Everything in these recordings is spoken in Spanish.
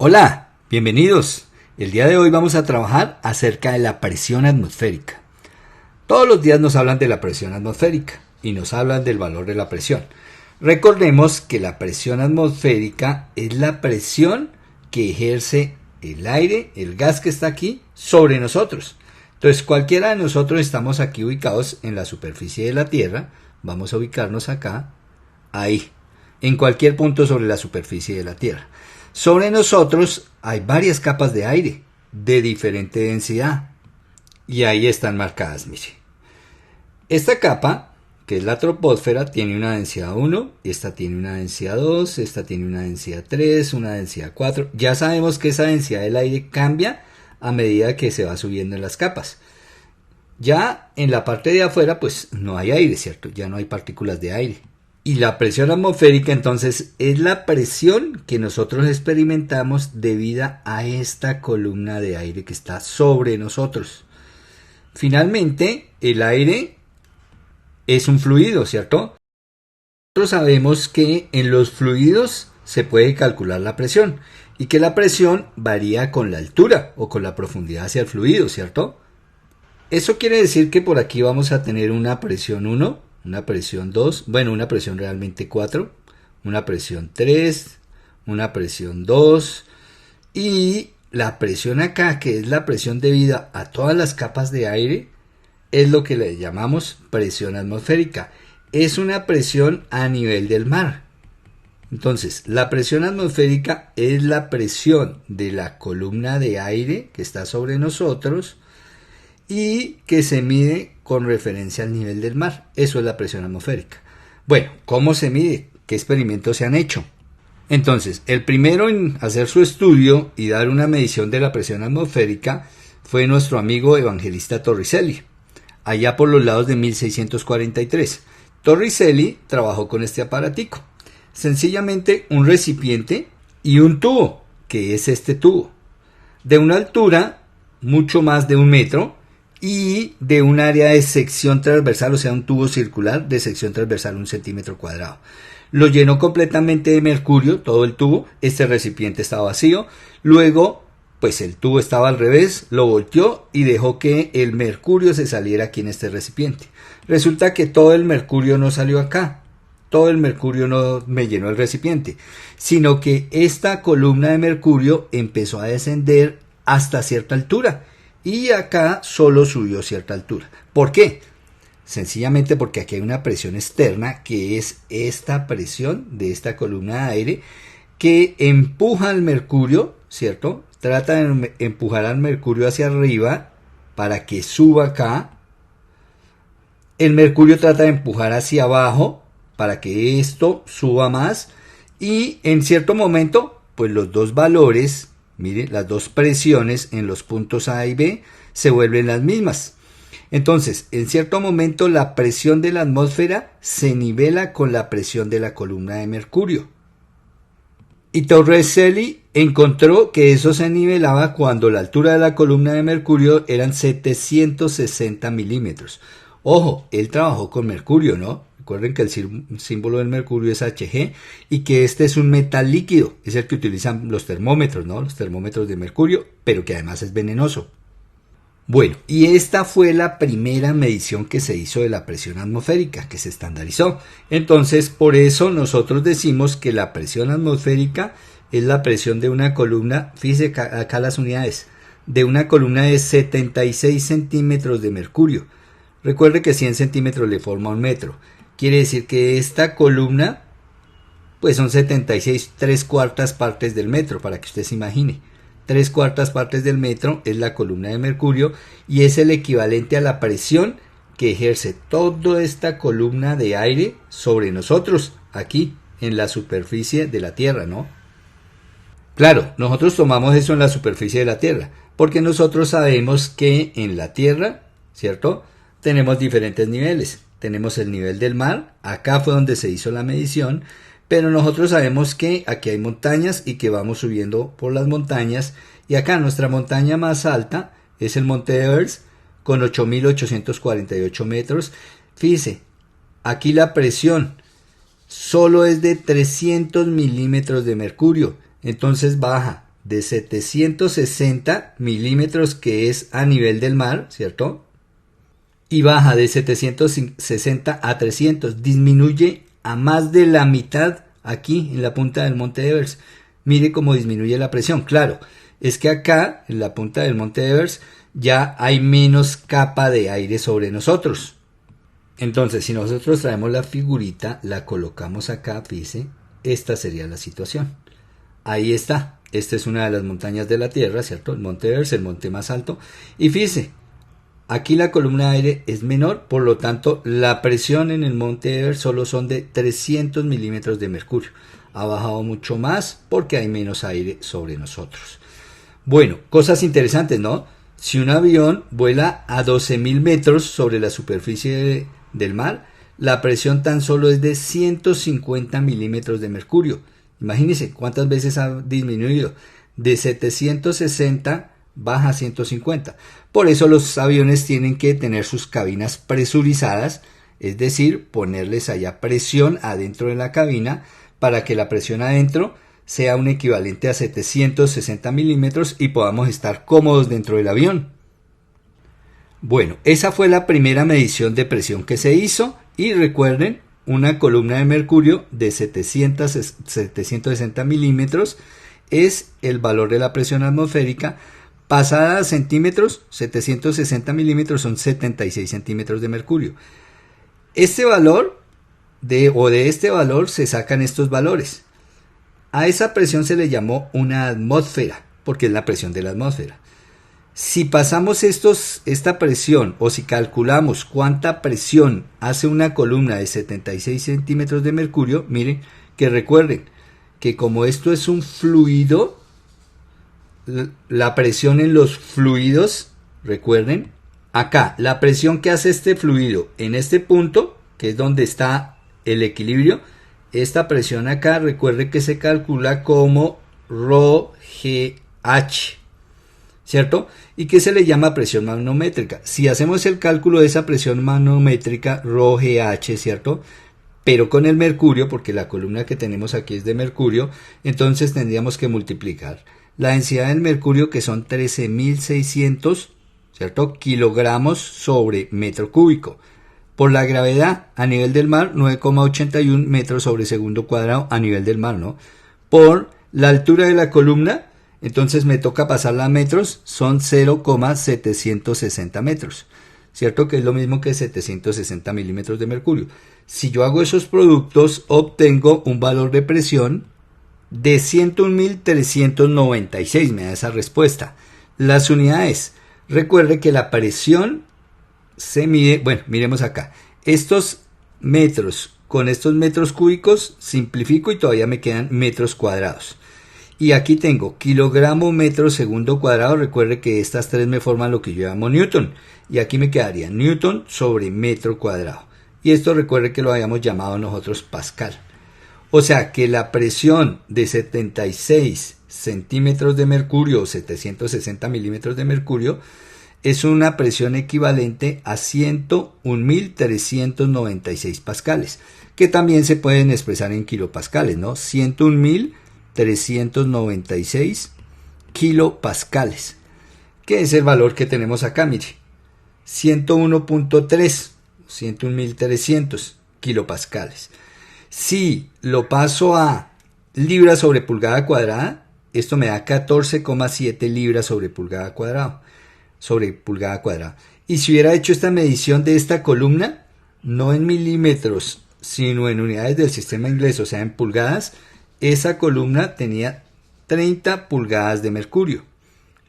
Hola, bienvenidos. El día de hoy vamos a trabajar acerca de la presión atmosférica. Todos los días nos hablan de la presión atmosférica y nos hablan del valor de la presión. Recordemos que la presión atmosférica es la presión que ejerce el aire, el gas que está aquí, sobre nosotros. Entonces, cualquiera de nosotros estamos aquí ubicados en la superficie de la Tierra. Vamos a ubicarnos acá, ahí, en cualquier punto sobre la superficie de la Tierra. Sobre nosotros hay varias capas de aire de diferente densidad y ahí están marcadas, mire. Esta capa, que es la troposfera, tiene una densidad 1, esta tiene una densidad 2, esta tiene una densidad 3, una densidad 4. Ya sabemos que esa densidad del aire cambia a medida que se va subiendo en las capas. Ya en la parte de afuera pues no hay aire, ¿cierto? Ya no hay partículas de aire. Y la presión atmosférica entonces es la presión que nosotros experimentamos debido a esta columna de aire que está sobre nosotros. Finalmente, el aire es un fluido, ¿cierto? Nosotros sabemos que en los fluidos se puede calcular la presión y que la presión varía con la altura o con la profundidad hacia el fluido, ¿cierto? Eso quiere decir que por aquí vamos a tener una presión 1, una presión 2, bueno, una presión realmente 4, una presión 3, una presión 2 y la presión acá, que es la presión debida a todas las capas de aire, es lo que le llamamos presión atmosférica. Es una presión a nivel del mar. Entonces, la presión atmosférica es la presión de la columna de aire que está sobre nosotros y que se mide con referencia al nivel del mar. Eso es la presión atmosférica. Bueno, ¿cómo se mide? ¿Qué experimentos se han hecho? Entonces, el primero en hacer su estudio y dar una medición de la presión atmosférica fue nuestro amigo Evangelista Torricelli, allá por los lados de 1643. Torricelli trabajó con este aparatico. Sencillamente un recipiente y un tubo, que es este tubo, de una altura mucho más de 1 metro, y de un área de sección transversal, o sea, un tubo circular de sección transversal 1 centímetro cuadrado. Lo llenó completamente de mercurio, todo el tubo. Este recipiente estaba vacío. Luego, pues el tubo estaba al revés, lo volteó y dejó que el mercurio se saliera aquí en este recipiente. Resulta que todo el mercurio no salió acá. Todo el mercurio no me llenó el recipiente, sino que esta columna de mercurio empezó a descender hasta cierta altura. Y acá solo subió cierta altura. ¿Por qué? Sencillamente porque aquí hay una presión externa, que es esta presión de esta columna de aire, que empuja al mercurio, ¿cierto? Trata de empujar al mercurio hacia arriba para que suba acá. El mercurio trata de empujar hacia abajo para que esto suba más. Y en cierto momento, pues los dos valores, mire, las dos presiones en los puntos A y B se vuelven las mismas. Entonces, en cierto momento la presión de la atmósfera se nivela con la presión de la columna de mercurio. Y Torricelli encontró que eso se nivelaba cuando la altura de la columna de mercurio eran 760 milímetros. Ojo, él trabajó con mercurio, ¿no? Recuerden que el símbolo del mercurio es Hg y que este es un metal líquido, es el que utilizan los termómetros, ¿no? Los termómetros de mercurio, pero que además es venenoso. Bueno, y esta fue la primera medición que se hizo de la presión atmosférica, que se estandarizó. Entonces, por eso nosotros decimos que la presión atmosférica es la presión de una columna, fíjese acá las unidades, de una columna de 76 centímetros de mercurio. Recuerde que 100 centímetros le forma 1 metro. Quiere decir que esta columna, pues son 76 3/4 partes del metro, para que usted se imagine. 3/4 partes del metro es la columna de mercurio y es el equivalente a la presión que ejerce toda esta columna de aire sobre nosotros, aquí, en la superficie de la Tierra, ¿no? Claro, nosotros tomamos eso en la superficie de la Tierra, porque nosotros sabemos que en la Tierra, ¿cierto?, tenemos diferentes niveles. Tenemos el nivel del mar, acá fue donde se hizo la medición, pero nosotros sabemos que aquí hay montañas y que vamos subiendo por las montañas, y acá nuestra montaña más alta es el Monte Everest con 8.848 metros. Fíjese, aquí la presión solo es de 300 milímetros de mercurio, entonces baja de 760 milímetros, que es a nivel del mar, ¿cierto? Y baja de 760 a 300, disminuye a más de la mitad aquí en la punta del monte Everest. Mire cómo disminuye la presión. Claro, es que acá en la punta del monte Everest ya hay menos capa de aire sobre nosotros. Entonces, si nosotros traemos la figurita, la colocamos acá, fíjese, esta sería la situación. Ahí está. Esta es una de las montañas de la Tierra, ¿cierto? El monte Everest, el monte más alto. Y fíjese, aquí la columna de aire es menor, por lo tanto, la presión en el monte Everest solo son de 300 milímetros de mercurio. Ha bajado mucho más porque hay menos aire sobre nosotros. Bueno, cosas interesantes, ¿no? Si un avión vuela a 12.000 metros sobre la superficie del mar, la presión tan solo es de 150 milímetros de mercurio. Imagínense cuántas veces ha disminuido. De 760 baja a 150. Por eso los aviones tienen que tener sus cabinas presurizadas, es decir, ponerles allá presión adentro de la cabina para que la presión adentro sea un equivalente a 760 milímetros y podamos estar cómodos dentro del avión. Bueno, esa fue la primera medición de presión que se hizo y recuerden, una columna de mercurio de 760 milímetros es el valor de la presión atmosférica. Pasada a centímetros, 760 milímetros son 76 centímetros de mercurio. Este valor de este valor se sacan estos valores. A esa presión se le llamó una atmósfera, porque es la presión de la atmósfera. Si pasamos esta presión, o si calculamos cuánta presión hace una columna de 76 centímetros de mercurio, miren que recuerden que como esto es un fluido, la presión en los fluidos, recuerden, acá, la presión que hace este fluido en este punto, que es donde está el equilibrio, esta presión acá, recuerden que se calcula como ρgh, ¿cierto? Y que se le llama presión manométrica. Si hacemos el cálculo de esa presión manométrica, ρgh, ¿cierto? Pero con el mercurio, porque la columna que tenemos aquí es de mercurio, entonces tendríamos que multiplicar la densidad del mercurio, que son 13.600, ¿cierto? Kilogramos sobre metro cúbico. Por la gravedad a nivel del mar, 9,81 metros sobre segundo cuadrado a nivel del mar, ¿no? Por la altura de la columna, entonces me toca pasarla a metros, son 0,760 metros, ¿cierto? Que es lo mismo que 760 milímetros de mercurio. Si yo hago esos productos, obtengo un valor de presión de 101.396, me da esa respuesta. Las unidades, recuerde que la presión se mide, bueno, miremos acá, estos metros con estos metros cúbicos, simplifico y todavía me quedan metros cuadrados. Y aquí tengo kilogramo metro segundo cuadrado, recuerde que estas tres me forman lo que yo llamo newton, y aquí me quedaría newton sobre metro cuadrado. Y esto recuerde que lo habíamos llamado nosotros pascal. O sea que la presión de 76 centímetros de mercurio o 760 milímetros de mercurio es una presión equivalente a 101.396 pascales, que también se pueden expresar en kilopascales, ¿no? 101.396 kilopascales, que es el valor que tenemos acá, mire, 101.3, 101.300 kilopascales. Si lo paso a libras sobre pulgada cuadrada, esto me da 14,7 libras sobre pulgada cuadrada. Y si hubiera hecho esta medición de esta columna, no en milímetros, sino en unidades del sistema inglés, o sea, en pulgadas, esa columna tenía 30 pulgadas de mercurio.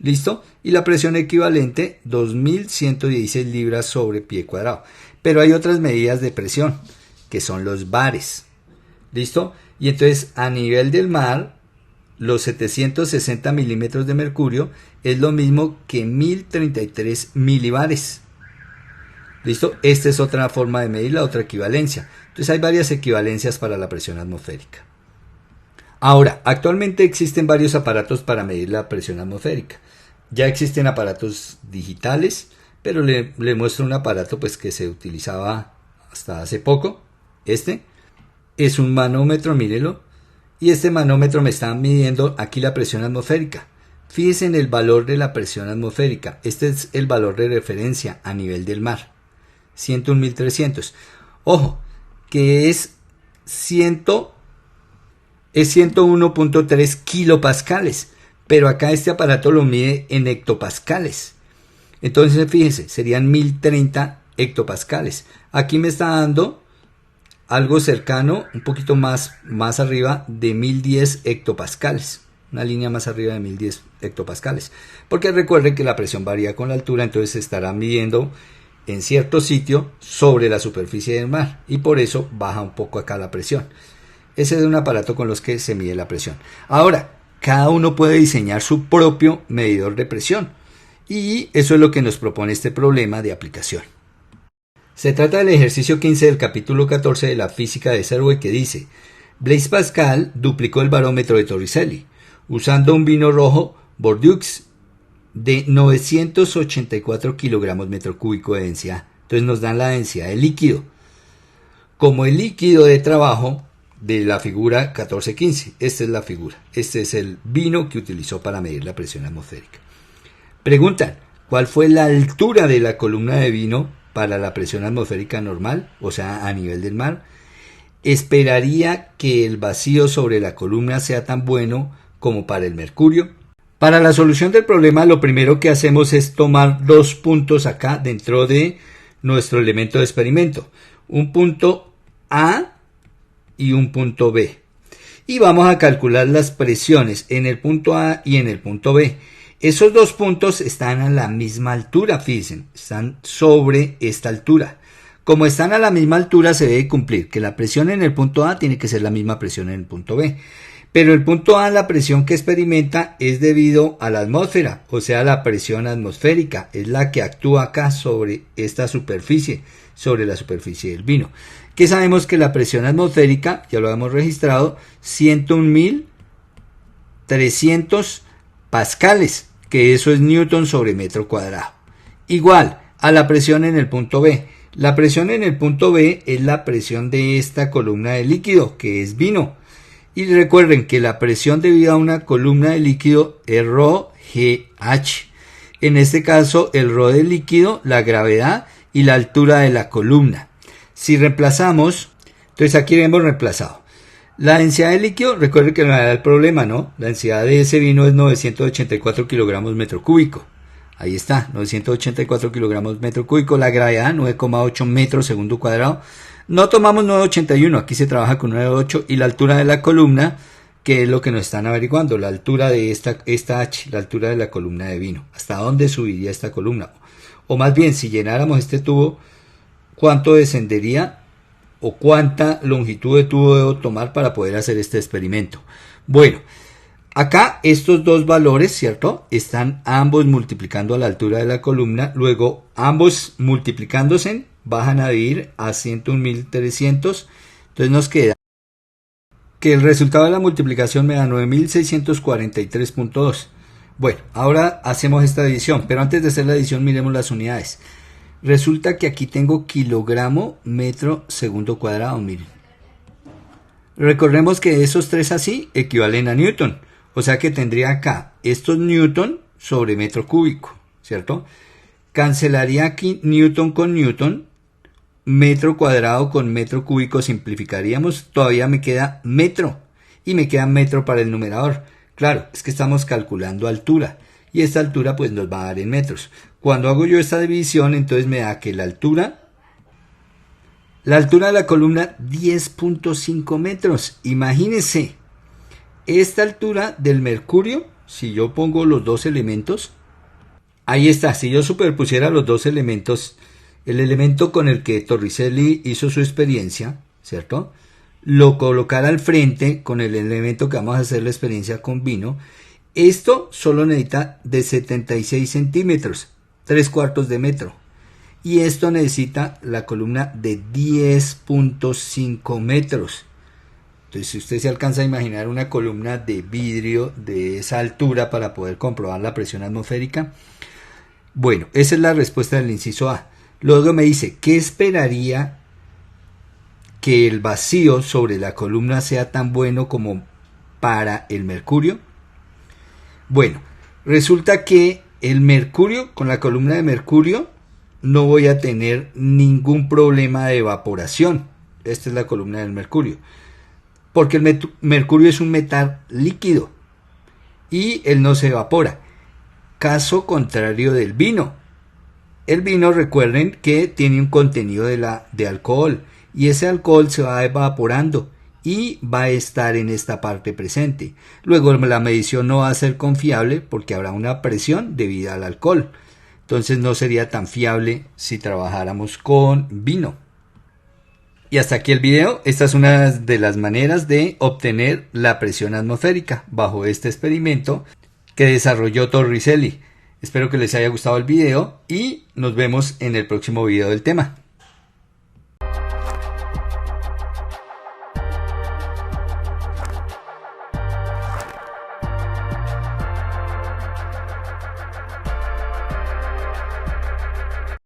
¿Listo? Y la presión equivalente, 2.116 libras sobre pie cuadrado. Pero hay otras medidas de presión, que son los bares. ¿Listo? Y entonces, a nivel del mar, los 760 milímetros de mercurio es lo mismo que 1033 milibares. ¿Listo? Esta es otra forma de medir, la otra equivalencia. Entonces hay varias equivalencias para la presión atmosférica. Ahora, actualmente existen varios aparatos para medir la presión atmosférica. Ya existen aparatos digitales, pero le muestro un aparato pues, que se utilizaba hasta hace poco. Este es un manómetro, mírelo. y este manómetro me está midiendo aquí la presión atmosférica. Fíjense en el valor de la presión atmosférica. Este es el valor de referencia a nivel del mar. 101.300. Ojo, que es 101.3 kilopascales. Pero acá este aparato lo mide en hectopascales. Entonces fíjense, serían 1030 hectopascales. Aquí me está dando algo cercano, un poquito más arriba de 1010 hectopascales. Una línea más arriba de 1010 hectopascales. Porque recuerden que la presión varía con la altura, entonces se estará midiendo en cierto sitio sobre la superficie del mar. Y por eso baja un poco acá la presión. Ese es un aparato con los que se mide la presión. Ahora, cada uno puede diseñar su propio medidor de presión. Y eso es lo que nos propone este problema de aplicación. Se trata del ejercicio 15 del capítulo 14 de la física de Servo que dice: Blaise Pascal duplicó el barómetro de Torricelli usando un vino rojo Bordeaux de 984 kilogramos metro cúbico de densidad. Entonces nos dan la densidad del líquido como el líquido de trabajo de la figura 14-15. Esta es la figura. Este es el vino que utilizó para medir la presión atmosférica. Preguntan, ¿cuál fue la altura de la columna de vino para la presión atmosférica normal, o sea, a nivel del mar? ¿Esperaría que el vacío sobre la columna sea tan bueno como para el mercurio? Para la solución del problema, lo primero que hacemos es tomar dos puntos acá dentro de nuestro elemento de experimento. Un punto A y un punto B. Y vamos a calcular las presiones en el punto A y en el punto B. Esos dos puntos están a la misma altura, fíjense, están sobre esta altura. Como están a la misma altura, se debe cumplir que la presión en el punto A tiene que ser la misma presión en el punto B. Pero el punto A, la presión que experimenta es debido a la atmósfera, o sea, la presión atmosférica, es la que actúa acá sobre esta superficie, sobre la superficie del vino. Que sabemos que la presión atmosférica, ya lo hemos registrado, 101.300 pascales, que eso es newton sobre metro cuadrado. Igual a la presión en el punto B. La presión en el punto B es la presión de esta columna de líquido, que es vino. Y recuerden que la presión debido a una columna de líquido es ρgh. En este caso, el ρ del líquido, la gravedad y la altura de la columna. Si reemplazamos, entonces aquí hemos reemplazado. La densidad de líquido, recuerden que me da el problema, ¿no? La densidad de ese vino es 984 kilogramos metro cúbico. Ahí está, 984 kilogramos metro cúbico. La gravedad, 9,8 metros segundo cuadrado. No tomamos 981, aquí se trabaja con 9,8. Y la altura de la columna, que es lo que nos están averiguando. La altura de esta H, la altura de la columna de vino. ¿Hasta dónde subiría esta columna? O más bien, si llenáramos este tubo, ¿cuánto descendería? ¿O cuánta longitud de tubo debo tomar para poder hacer este experimento? Bueno, acá estos dos valores, ¿cierto? Están ambos multiplicando a la altura de la columna. Luego, ambos multiplicándose, bajan a dividir a 101.300. Entonces nos queda que el resultado de la multiplicación me da 9.643.2. Bueno, ahora hacemos esta división. Pero antes de hacer la división, miremos las unidades. Resulta que aquí tengo kilogramo metro segundo cuadrado, miren. Recordemos que esos tres así equivalen a newton. O sea que tendría acá estos newton sobre metro cúbico, ¿cierto? Cancelaría aquí newton con newton, metro cuadrado con metro cúbico, simplificaríamos, todavía me queda metro. Y me queda metro para el numerador. Claro, es que estamos calculando altura. Y esta altura pues nos va a dar en metros. Cuando hago yo esta división, entonces me da que la altura de la columna 10.5 metros. Imagínense, esta altura del mercurio, si yo pongo los dos elementos, ahí está, si yo superpusiera los dos elementos, el elemento con el que Torricelli hizo su experiencia, ¿cierto? Lo colocara al frente con el elemento que vamos a hacer la experiencia con vino. Esto solo necesita de 76 centímetros, 3/4 de metro. Y esto necesita la columna de 10.5 metros. Entonces, si usted se alcanza a imaginar una columna de vidrio de esa altura para poder comprobar la presión atmosférica. Bueno, esa es la respuesta del inciso A. Luego me dice, ¿qué esperaría que el vacío sobre la columna sea tan bueno como para el mercurio? Bueno, resulta que el mercurio, con la columna de mercurio, no voy a tener ningún problema de evaporación. Esta es la columna del mercurio. Porque el mercurio es un metal líquido y él no se evapora. Caso contrario del vino. El vino, recuerden que tiene un contenido de alcohol y ese alcohol se va evaporando y va a estar en esta parte presente. Luego la medición no va a ser confiable porque habrá una presión debida al alcohol. Entonces no sería tan fiable si trabajáramos con vino. Y hasta aquí el video. Esta es una de las maneras de obtener la presión atmosférica bajo este experimento que desarrolló Torricelli. Espero que les haya gustado el video y nos vemos en el próximo video del tema.